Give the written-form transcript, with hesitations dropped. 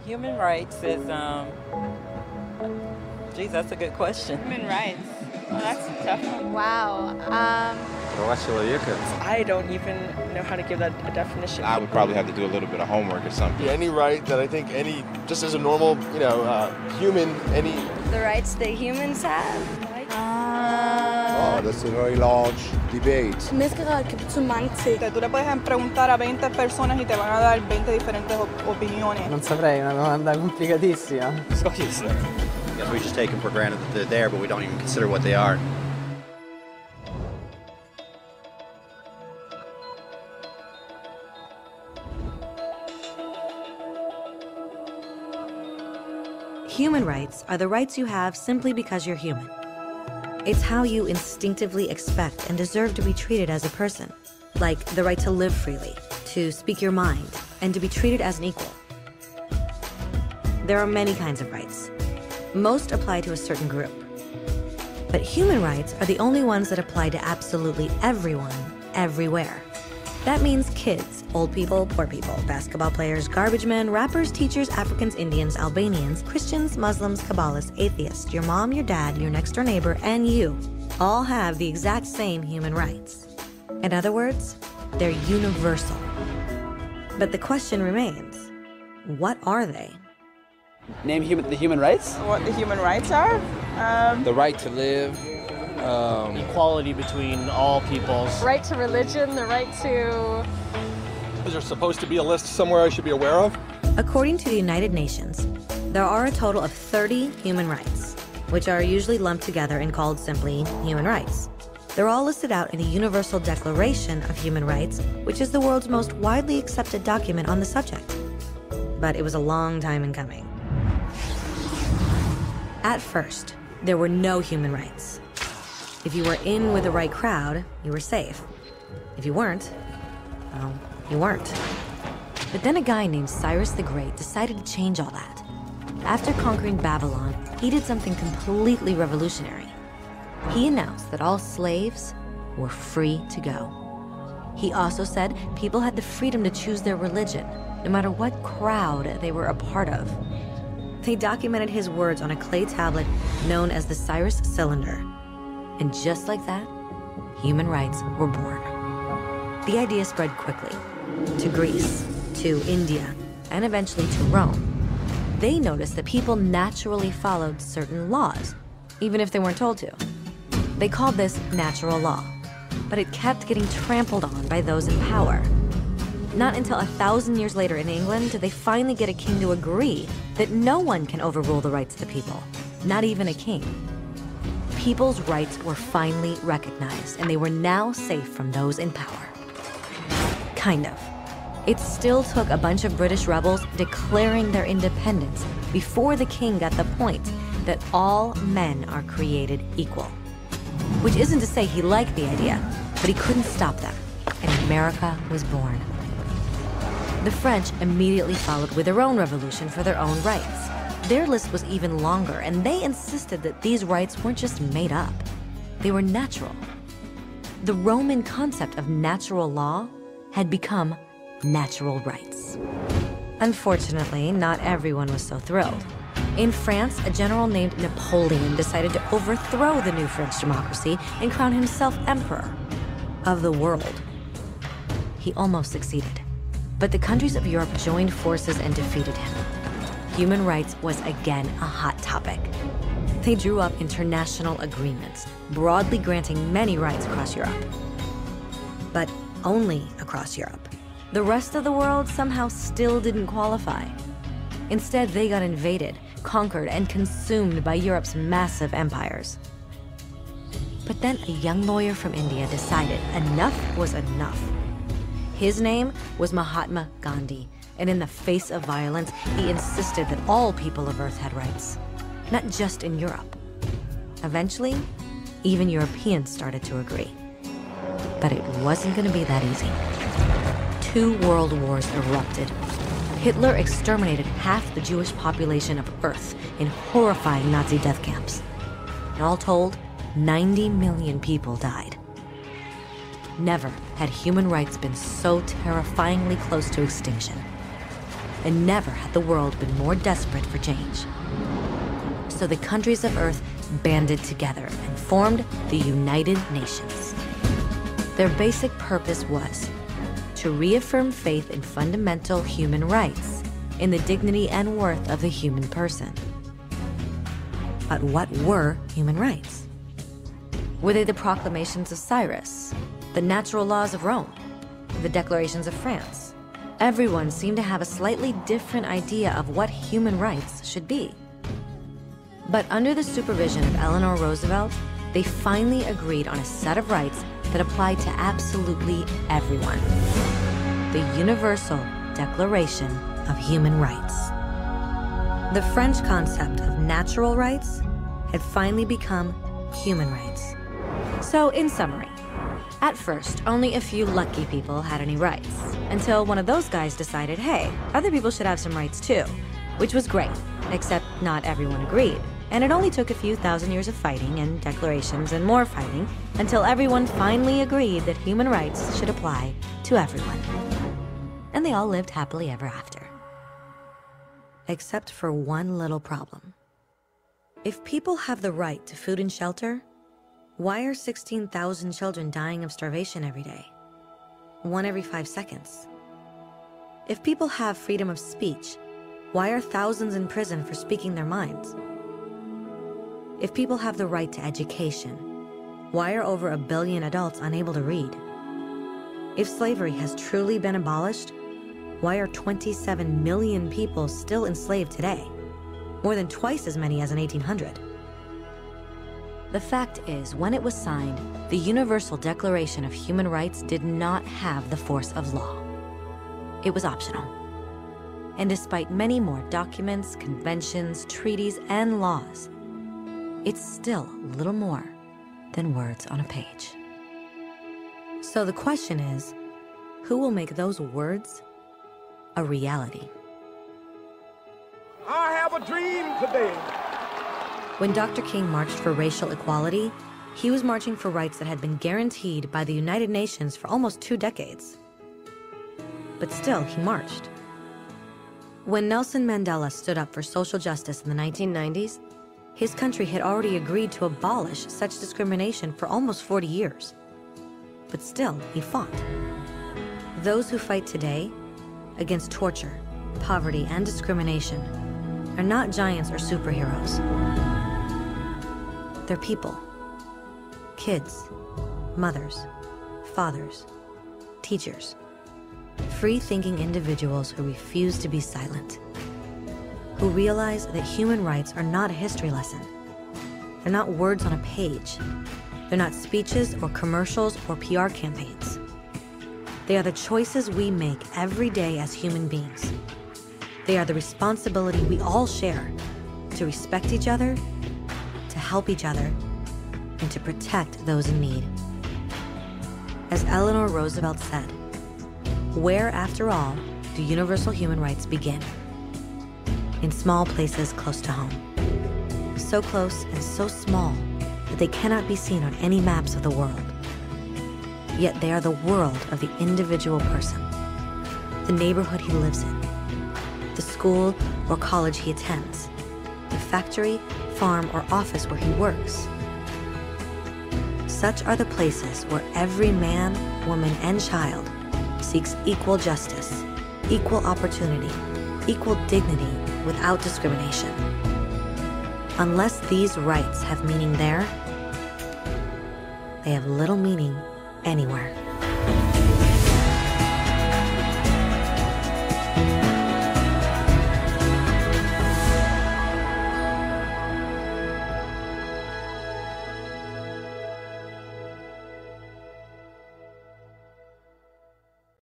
Human rights is, geez, that's a good question. Human rights. Oh, that's a tough one. Wow. I don't even know how to give that a definition. I would probably have to do a little bit of homework or something. Any right that I think just as a normal, human, any... The rights that humans have? Oh, that's a very large debate. Menneskerettigheder kan betyde mange ting. Tú le puedes preguntar a 20 personas y te van a dar 20 diferentes opiniones. Non saprei, una domanda complicatissima. I guess we just take them for granted that they're there, but we don't even consider what they are. Human rights are the rights you have simply because you're human. It's how you instinctively expect and deserve to be treated as a person, like the right to live freely, to speak your mind, and to be treated as an equal. There are many kinds of rights. Most apply to a certain group. But human rights are the only ones that apply to absolutely everyone, everywhere. That means kids, old people, poor people, basketball players, garbage men, rappers, teachers, Africans, Indians, Albanians, Christians, Muslims, Kabbalists, atheists, your mom, your dad, your next door neighbor, and you all have the exact same human rights. In other words, they're universal. But the question remains, what are they? Name the human rights? What the human rights are? The right to live. Equality between all peoples. Right to religion, the right to... Is there supposed to be a list somewhere I should be aware of? According to the United Nations, there are a total of 30 human rights, which are usually lumped together and called simply human rights. They're all listed out in the Universal Declaration of Human Rights, which is the world's most widely accepted document on the subject. But it was a long time in coming. At first, there were no human rights. If you were in with the right crowd, you were safe. If you weren't, well, you weren't. But then a guy named Cyrus the Great decided to change all that. After conquering Babylon, he did something completely revolutionary. He announced that all slaves were free to go. He also said people had the freedom to choose their religion, no matter what crowd they were a part of. They documented his words on a clay tablet known as the Cyrus Cylinder. And just like that, human rights were born. The idea spread quickly to Greece, to India, and eventually to Rome. They noticed that people naturally followed certain laws, even if they weren't told to. They called this natural law, but it kept getting trampled on by those in power. Not until 1,000 years later in England did they finally get a king to agree that no one can overrule the rights of the people, not even a king. People's rights were finally recognized, and they were now safe from those in power. Kind of. It still took a bunch of British rebels declaring their independence before the king got the point that all men are created equal. Which isn't to say he liked the idea, but he couldn't stop them, and America was born. The French immediately followed with their own revolution for their own rights. Their list was even longer, and they insisted that these rights weren't just made up. They were natural. The Roman concept of natural law had become natural rights. Unfortunately, not everyone was so thrilled. In France, a general named Napoleon decided to overthrow the new French democracy and crown himself emperor of the world. He almost succeeded, but the countries of Europe joined forces and defeated him. Human rights was again a hot topic. They drew up international agreements, broadly granting many rights across Europe. But only across Europe. The rest of the world somehow still didn't qualify. Instead, they got invaded, conquered, and consumed by Europe's massive empires. But then a young lawyer from India decided enough was enough. His name was Mahatma Gandhi, and in the face of violence, he insisted that all people of Earth had rights, not just in Europe. Eventually, even Europeans started to agree. But it wasn't going to be that easy. 2 world wars erupted. Hitler exterminated half the Jewish population of Earth in horrifying Nazi death camps. And all told, 90 million people died. Never had human rights been so terrifyingly close to extinction. and never had the world been more desperate for change. So the countries of Earth banded together and formed the United Nations. Their basic purpose was to reaffirm faith in fundamental human rights, in the dignity and worth of the human person. But what were human rights? Were they the proclamations of Cyrus, the natural laws of Rome, the declarations of France? Everyone seemed to have a slightly different idea of what human rights should be. But under the supervision of Eleanor Roosevelt, they finally agreed on a set of rights that applied to absolutely everyone. The Universal Declaration of Human Rights. The French concept of natural rights had finally become human rights. So, in summary, at first, only a few lucky people had any rights, until one of those guys decided, hey, other people should have some rights too, which was great, except not everyone agreed. And it only took a few thousand years of fighting and declarations and more fighting until everyone finally agreed that human rights should apply to everyone. And they all lived happily ever after. Except for one little problem. If people have the right to food and shelter, why are 16,000 children dying of starvation every day? 1 every 5 seconds. If people have freedom of speech, why are thousands in prison for speaking their minds? If people have the right to education, why are over 1 billion adults unable to read? If slavery has truly been abolished, why are 27 million people still enslaved today? More than twice as many as in 1800. The fact is, when it was signed, the Universal Declaration of Human Rights did not have the force of law. It was optional. And despite many more documents, conventions, treaties, and laws, it's still little more than words on a page. So the question is, who will make those words a reality? I have a dream today. When Dr. King marched for racial equality, he was marching for rights that had been guaranteed by the United Nations for almost 2 decades. But still, he marched. When Nelson Mandela stood up for social justice in the 1990s, his country had already agreed to abolish such discrimination for almost 40 years. But still, he fought. Those who fight today against torture, poverty, and discrimination are not giants or superheroes. They're people. Kids, mothers, fathers, teachers. Free-thinking individuals who refuse to be silent. Who realize that human rights are not a history lesson. They're not words on a page. They're not speeches or commercials or PR campaigns. They are the choices we make every day as human beings. They are the responsibility we all share to respect each other, to help each other, and to protect those in need. As Eleanor Roosevelt said, where, after all, do universal human rights begin? In small places close to home. So close and so small that they cannot be seen on any maps of the world. Yet they are the world of the individual person, the neighborhood he lives in, the school or college he attends, the factory, farm, or office where he works. Such are the places where every man, woman, and child seeks equal justice, equal opportunity, equal dignity without discrimination. Unless these rights have meaning there, they have little meaning anywhere.